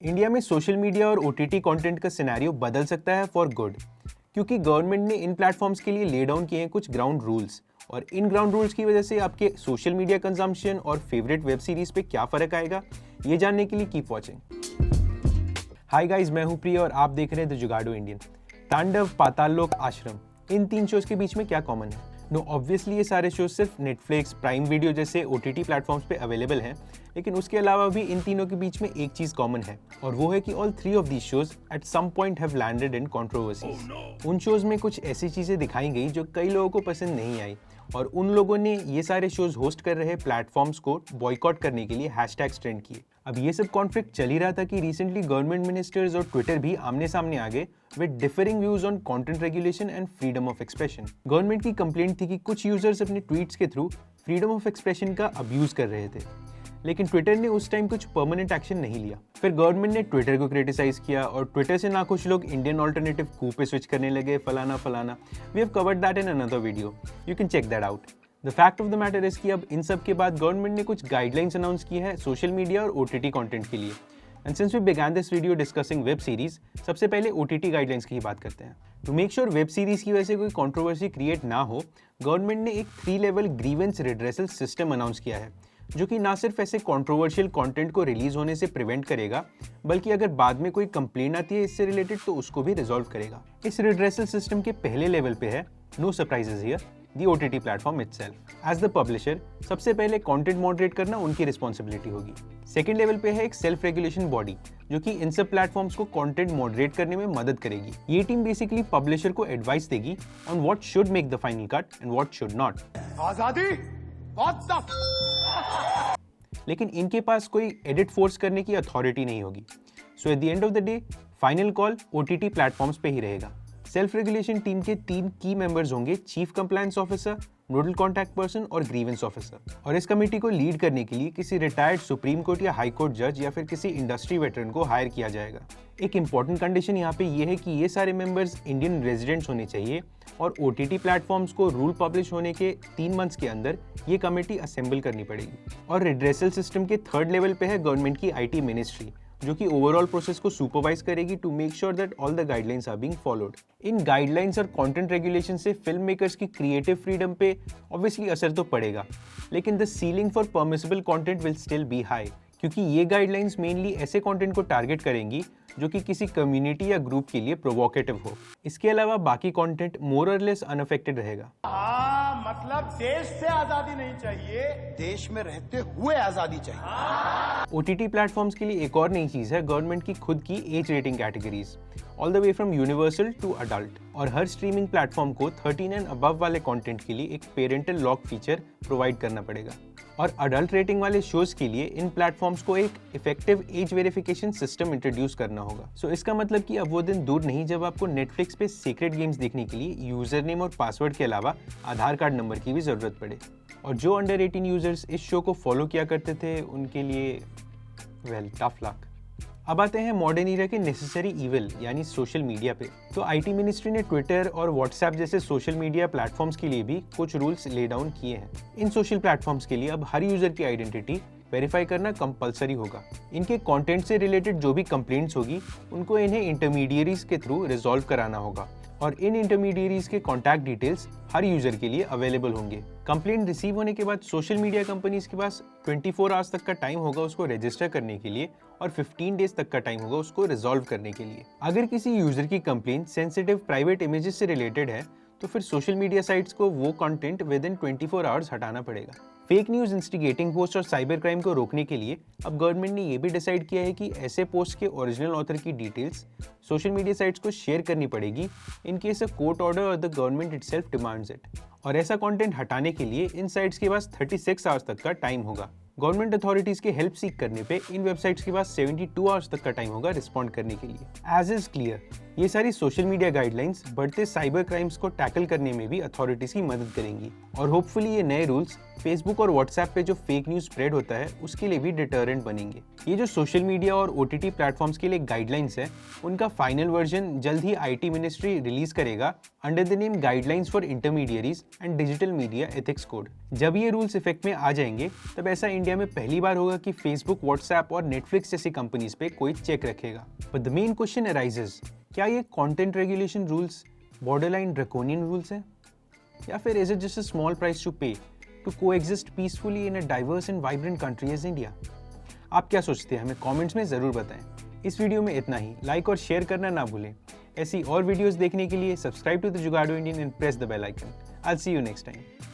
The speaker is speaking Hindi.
इंडिया में सोशल मीडिया और ओटीटी कंटेंट का सिनेरियो बदल सकता है फॉर गुड, क्योंकि गवर्नमेंट ने इन प्लेटफॉर्म्स के लिए ले डाउन किए हैं कुछ ग्राउंड रूल्स। और इन ग्राउंड रूल्स की वजह से आपके सोशल मीडिया कंजम्पशन और फेवरेट वेब सीरीज पे क्या फर्क आएगा, ये जानने के लिए कीप वॉचिंग। हाय गाइस, मैं हूं प्रिय और आप देख रहे हैं द जुगाड़ो इंडियन। तांडव, पाताल लोक, आश्रम, इन 3 शोज के बीच में क्या कॉमन है? नो, ऑब्वियसली ये सारे शोज सिर्फ नेटफ्लिक्स, प्राइम वीडियो जैसे ओटीटी प्लेटफॉर्म्स पे अवेलेबल हैं, लेकिन उसके अलावा भी इन तीनों के बीच में एक चीज कॉमन है, और वो है कि all 3 of these shows at some point have landed in controversies. उन शोज में कुछ ऐसी चीजें दिखाई गई जो कई लोगों को पसंद नहीं आई, और उन लोगों ने ये सारे शोज होस्ट कर रहे प्लेटफॉर्म्स को बॉयकॉट करने के लिए हैशटैग्स ट्रेंड किए। अब ये सब कॉन्फ्लिक्ट चल ही रहा था कि रिसेंटली गवर्नमेंट मिनिस्टर्स और ट्विटर भी आमने सामने आ गए with differing views on content regulation and freedom of expression. Government की कंप्लेंट थी कि कुछ यूजर्स अपने ट्वीट्स के थ्रू फ्रीडम ऑफ एक्सप्रेशन का अब्यूज कर रहे थे, लेकिन ट्विटर ने उस टाइम कुछ परमानेंट एक्शन नहीं लिया। फिर गवर्नमेंट ने ट्विटर को क्रिटिसाइज किया और ट्विटर से नाखुश लोग इंडियन ऑल्टरनेटिव कू पे स्विच करने लगे, फलाना फलाना। We have covered that in another video, you can check that out. The fact of the matter is कि अब इन सब के बाद गवर्नमेंट ने कुछ गाइडलाइंस अनाउंस की है सोशल मीडिया और ओटीटी कंटेंट के लिए। And since we began this video discussing web series, सबसे पहले ओटीटी गाइडलाइंस की ही बात करते हैं। To make sure web series की वजह से कोई कंट्रोवर्सी क्रिएट ना हो, गवर्नमेंट ने एक 3 level grievance redressal system announce किया है, जो कि ना सिर्फ ऐसे कंट्रोवर्शियल कंटेंट को रिलीज होने से प्रिवेंट करेगा, बल्कि अगर बाद में कोई कंप्लेंट आती है इससे रिलेटेड तो उसको भी रिजॉल्व करेगा। इस रिड्रेसल सिस्टम के पहले लेवल पे है, no surprises here, the OTT platform itself. As the publisher, सबसे पहले कंटेंट मॉडरेट करना उनकी रिस्पॉन्सिबिलिटी होगी। सेकेंड लेवल पे है एक सेल्फ रेगुलेशन बॉडी, जो कि इन सब प्लेटफॉर्म्स को कंटेंट मॉडरेट करने में मदद करेगी। ये टीम बेसिकली पब्लिशर को एडवाइस देगी on what should make the final cut and what should not. आजादी लेकिन इनके पास कोई एडिट फोर्स करने की अथॉरिटी नहीं होगी। So at the end of the day, final call OTT platforms पे ही रहेगा। सेल्फ रेगुलेशन टीम के 3 की मेंबर्स होंगे, chief compliance officer, nodal contact person और ग्रीवेंस ऑफिसर। और इस कमेटी को लीड करने के लिए किसी रिटायर्ड सुप्रीम कोर्ट या हाई कोर्ट जज या फिर किसी इंडस्ट्री वेटरन को हायर किया जाएगा। एक इंपॉर्टेंट कंडीशन यहाँ पे ये है कि ये सारे मेंबर्स इंडियन रेजिडेंट्स होने चाहिए, और ओटीटी प्लेटफॉर्म्स को रूल पब्लिश होने के 3 मंथ्स के अंदर ये कमेटी असेंबल करनी पड़ेगी। और रिड्रेसल सिस्टम के 3rd लेवल पे है गवर्नमेंट की आईटी मिनिस्ट्री, जो कि ओवरऑल प्रोसेस को सुपरवाइज करेगी to make sure that all the guidelines are being followed. इन गाइडलाइंस और कंटेंट रेगुलेशन से फिल्म मेकर्स की क्रिएटिव फ्रीडम पे ऑब्वियसली असर तो पड़ेगा, लेकिन the ceiling for permissible content will still be high, क्योंकि ये गाइडलाइंस मेनली ऐसे कंटेंट को टारगेट करेंगी जो कि किसी कम्युनिटी या ग्रुप के लिए प्रोवोकेटिव हो। इसके अलावा बाकी कंटेंट मोर और लेस अनअफेक्टेड रहेगा। मतलब देश से आजादी नहीं चाहिए, देश में रहते हुए आजादी चाहिए। ओटीटी प्लेटफॉर्म्स के लिए एक और नई चीज है गवर्नमेंट की खुद की age rating categories, all the way from universal to adult. और हर स्ट्रीमिंग प्लेटफॉर्म को 13 एंड अबव वाले कंटेंट के लिए एक पेरेंटल लॉक फीचर प्रोवाइड करना पड़ेगा। और अडल्ट रेटिंग वाले शोज के लिए इन प्लेटफॉर्म्स को एक effective age verification system introduce करना होगा। सो इसका मतलब कि अब वो दिन दूर नहीं जब आपको नेटफ्लिक्स पे सीक्रेट गेम्स देखने के लिए यूजर नेम और पासवर्ड के अलावा आधार कार्ड नंबर की भी जरूरत पड़े। और जो अंडर 18 यूजर्स इस शो को फॉलो किया करते थे, उनके लिए वेल, टफ लक। अब आते हैं मॉडर्न ईरा के नेसेसरी इविल यानी सोशल मीडिया पे। तो आईटी मिनिस्ट्री ने ट्विटर और व्हाट्सएप जैसे सोशल मीडिया प्लेटफॉर्म्स के लिए भी कुछ रूल्स ले डाउन किए हैं। इन सोशल प्लेटफॉर्म्स के लिए अब हर यूजर की आइडेंटिटी वेरीफाई करना कंपलसरी होगा। इनके कंटेंट से रिलेटेड जो भी कंप्लेंट्स होगी, उनको इन्हें इंटरमीडियरीज के थ्रू रिजॉल्व कराना होगा, और इन इंटरमीडियरीज के कॉन्टैक्ट डिटेल्स हर यूजर के लिए अवेलेबल होंगे। कंप्लेंट रिसीव होने के बाद सोशल मीडिया कंपनीज के पास 24 आवर्स तक का टाइम होगा उसको रजिस्टर करने के लिए, और 15 डेज तक का टाइम होगा उसको रिजॉल्व करने के लिए। अगर किसी यूजर की कंप्लेंट सेंसिटिव प्राइवेट इमेजेस से रिलेटेड है, तो फिर सोशल मीडिया साइट्स को वो कंटेंट विद इन 24 आवर्स हटाना पड़ेगा। फेक न्यूज, इंस्टिगेटिंग पोस्ट और साइबर क्राइम को रोकने के लिए अब गवर्नमेंट ने ये भी डिसाइड किया है कि ऐसे पोस्ट के ओरिजिनल ऑथर की डिटेल्स सोशल मीडिया साइट्स को शेयर करनी पड़ेगी in case a court order और the government itself demands it. और ऐसा कंटेंट हटाने के लिए इन साइट्स के पास 36 आवर्स तक का टाइम होगा। गवर्नमेंट अथॉरिटीज की हेल्प सीख करने पे इन वेबसाइट्स के पास 72 आवर्स तक का टाइम होगा रिस्पॉन्ड करने के लिए। एज इज क्लियर, ये सारी सोशल मीडिया गाइडलाइंस बढ़ते साइबर क्राइम्स को टैकल करने में भी अथॉरिटीज की मदद करेंगी, और होपफुली ये नए रूल्स फेसबुक और व्हाट्सएप पे जो फेक न्यूज़ स्प्रेड होता है उसके लिए भी डिटरेंट बनेंगे। ये जो सोशल मीडिया और OTT प्लेटफॉर्म्स के लिए गाइडलाइंस है, उनका फाइनल वर्जन जल्द ही IT मिनिस्ट्री रिलीज करेगा under the name guidelines for intermediaries and digital media ethics code. जब ये रूल्स इफेक्ट में आ जाएंगे तब ऐसा इंडिया में पहली बार होगा कि फेसबुक, व्हाट्सएप और नेटफ्लिक्स जैसी कंपनीज पे कोई चेक रखेगा। But the main question arises, क्या ये content regulation rules borderline draconian rules हैं, या फिर is it just a small price to pay to coexist peacefully in a diverse and vibrant country as India? आप क्या सोचते हैं, हमें कमेंट्स में ज़रूर बताएं। इस वीडियो में इतना ही, लाइक और शेयर करना ना भूलें। ऐसी और वीडियोस देखने के लिए subscribe to the Jugaadu Indian and press the bell icon. I will see you next time.